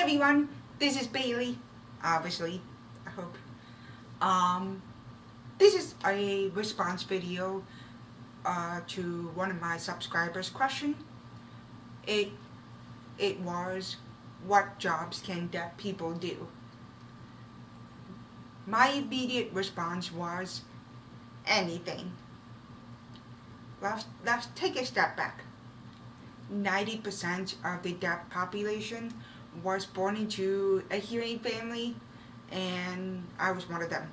Everyone, this is Bailey. Obviously, I hope. This is a response video to one of my subscribers' question. It it was, what jobs can deaf people do? My immediate response was anything. Let's take a step back. 90% of the deaf population was born into a hearing family, and I was one of them.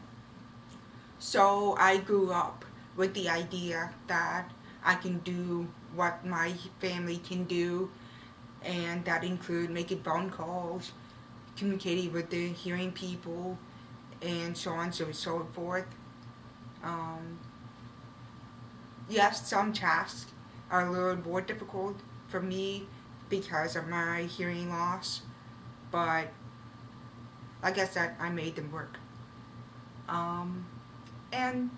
So I grew up with the idea that I can do what my family can do, and that include making phone calls, communicating with the hearing people, and so on and so forth. Um, yes, some tasks are a little more difficult for me because of my hearing loss, but like I said, I made them work. And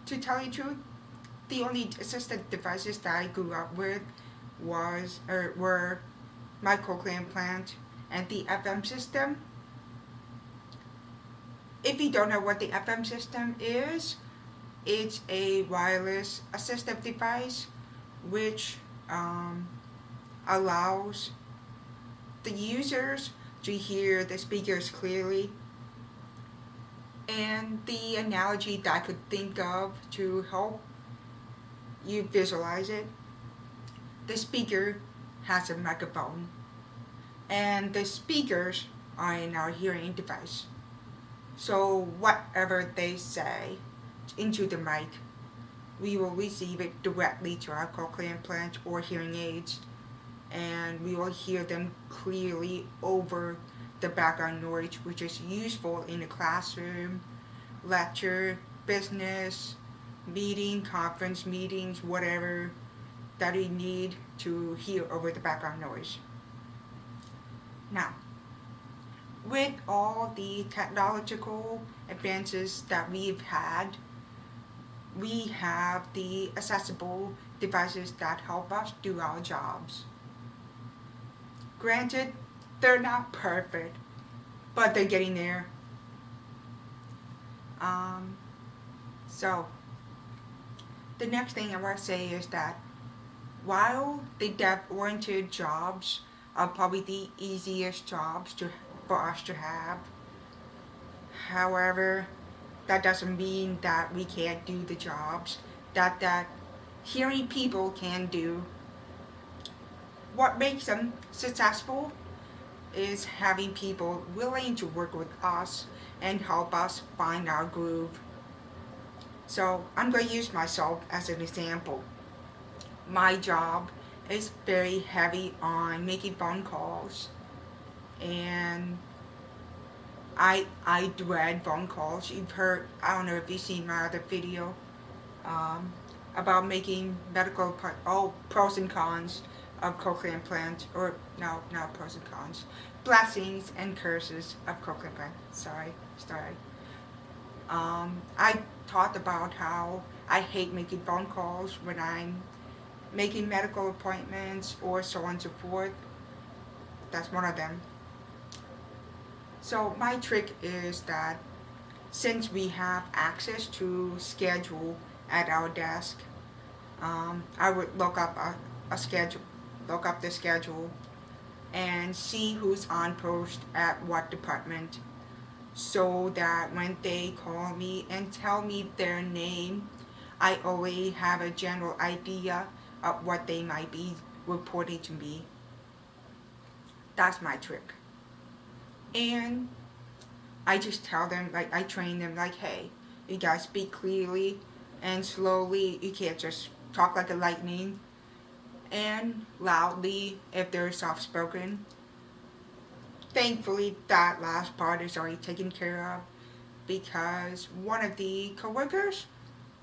to tell you the truth, the only assistive devices that I grew up with were my cochlear implant and the FM system. If you don't know what the FM system is, it's a wireless assistive device which allows the users to hear the speakers clearly. And the analogy that I could think of to help you visualize it, the speaker has a microphone, and the speakers are in our hearing device. So whatever they say into the mic, we will receive it directly to our cochlear implant or hearing aids, and we will hear them clearly over the background noise, which is useful in the classroom, lecture, business, meeting, conference meetings, whatever that we need to hear over the background noise. Now, with all the technological advances that we've had, we have the accessible devices that help us do our jobs. Granted, they're not perfect, but they're getting there. So, the next thing I want to say is that while the deaf-oriented jobs are probably the easiest jobs for us to have, however, that doesn't mean that we can't do the jobs that hearing people can do. What makes them successful is having people willing to work with us and help us find our groove. So I'm going to use myself as an example. My job is very heavy on making phone calls, and I dread phone calls. You've heard, I don't know if you've seen my other video about making medical pros and cons of cochlear implant, or no, not pros and cons, blessings and curses of cochlear implant. Sorry. I talked about how I hate making phone calls when I'm making medical appointments or so on and so forth. That's one of them. So my trick is that since we have access to schedule at our desk, I would look up the schedule and see who's on post at what department, so that when they call me and tell me their name, I already have a general idea of what they might be reporting to me. That's my trick. And I just tell them, like, I train them, like, hey, you guys speak clearly and slowly. You can't just talk like a lightning, and loudly if they're soft-spoken. Thankfully, that last part is already taken care of, because one of the coworkers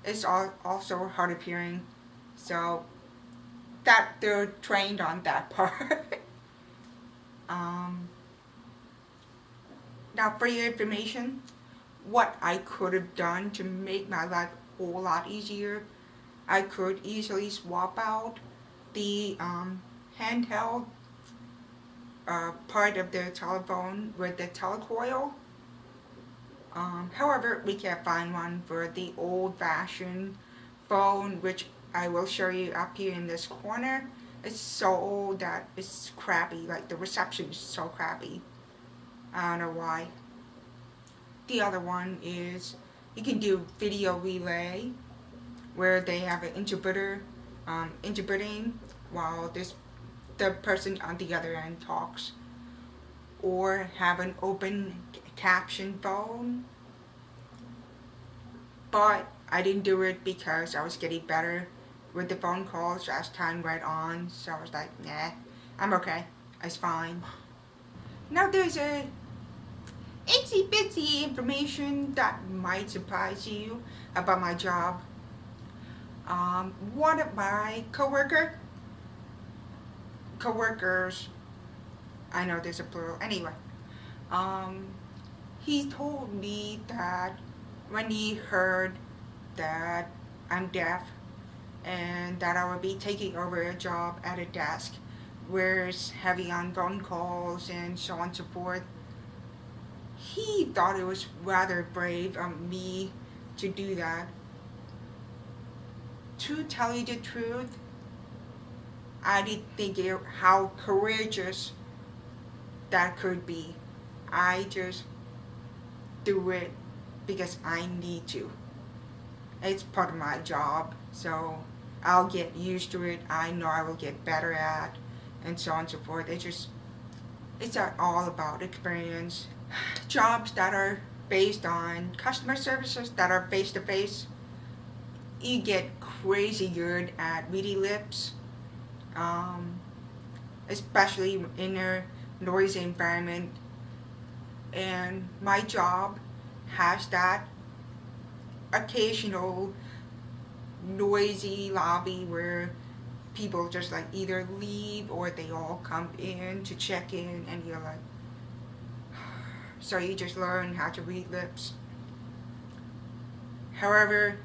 is also hard of hearing, so that they're trained on that part. Now, for your information, what I could have done to make my life a whole lot easier, I could easily swap out the handheld part of the telephone with the telecoil. However, we can't find one for the old-fashioned phone, which I will show you up here in this corner. It's so old that it's crappy, like the reception is so crappy. I don't know why. The other one is you can do video relay, where they have an interpreter interpreting while the person on the other end talks, or have an open caption phone. But I didn't do it because I was getting better with the phone calls as time went on, so I was like, nah, I'm okay, it's fine. Now there's a itsy bitsy information that might surprise you about my job. One of my coworkers, I know there's a plural, anyway, he told me that when he heard that I'm deaf and that I would be taking over a job at a desk where it's heavy on phone calls and so on and so forth, he thought it was rather brave of me to do that. To tell you the truth, I didn't think how courageous that could be. I just do it because I need to. It's part of my job, so I'll get used to it. I know I will get better at, and so on and so forth. It's all about experience. Jobs that are based on customer services that are face to face, you get crazy good at reading lips, especially in a noisy environment. And my job has that occasional noisy lobby where people just like either leave or they all come in to check in, and you're like, so you just learn how to read lips. However,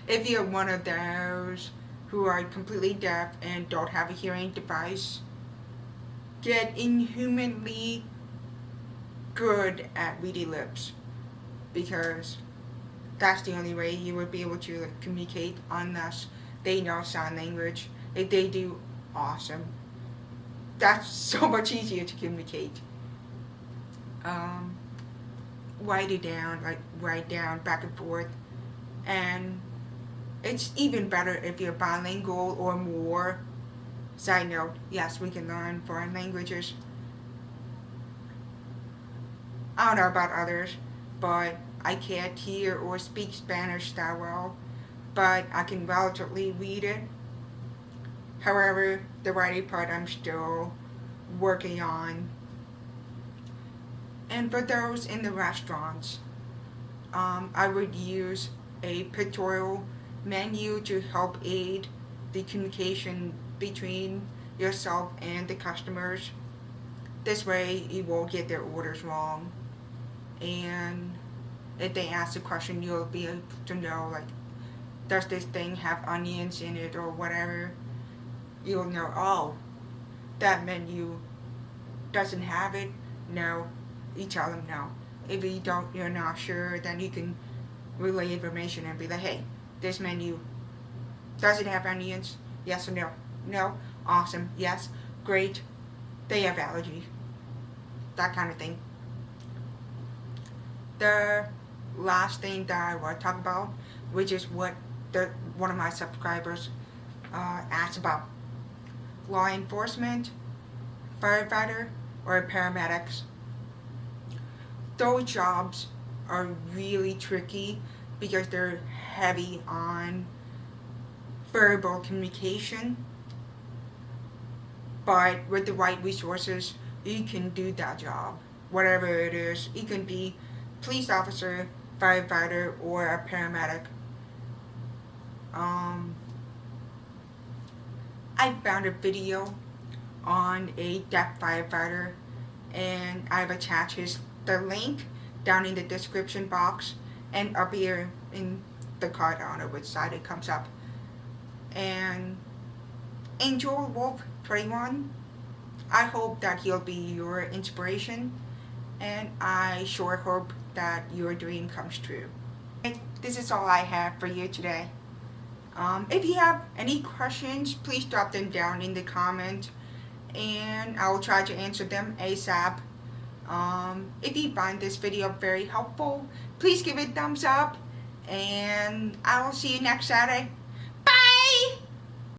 if you're one of those who are completely deaf and don't have a hearing device, get inhumanly good at reading lips, because that's the only way you would be able to communicate unless they know sign language. If they do, awesome. That's so much easier to communicate. Write down back and forth, and it's even better if you're bilingual or more. Side note, yes, we can learn foreign languages. I don't know about others, but I can't hear or speak Spanish that well, but I can relatively read it. However, the writing part I'm still working on. And for those in the restaurants, I would use a pictorial menu to help aid the communication between yourself and the customers. This way you won't get their orders wrong, and if they ask a question, you'll be able to know, like, does this thing have onions in it or whatever. You'll know, oh, that menu doesn't have it. No, you tell them no. If you're not sure, then you can relay information and be like, hey, this menu, does it have onions? Yes or no? No? Awesome. Yes? Great. They have allergy. That kind of thing. The last thing that I want to talk about, which is what one of my subscribers asked about. Law enforcement, firefighter, or paramedics. Those jobs are really tricky because they're heavy on verbal communication. But with the right resources, you can do that job. Whatever it is, you can be police officer, firefighter, or a paramedic. I found a video on a deaf firefighter, and I've attached the link down in the description box and up here in the card. I don't know which side it comes up. And Angel Wolf 21, I hope that he'll be your inspiration, and I sure hope that your dream comes true. This is all I have for you today. If you have any questions, please drop them down in the comments and I will try to answer them ASAP. If you find this video very helpful, please give it a thumbs up and I will see you next Saturday.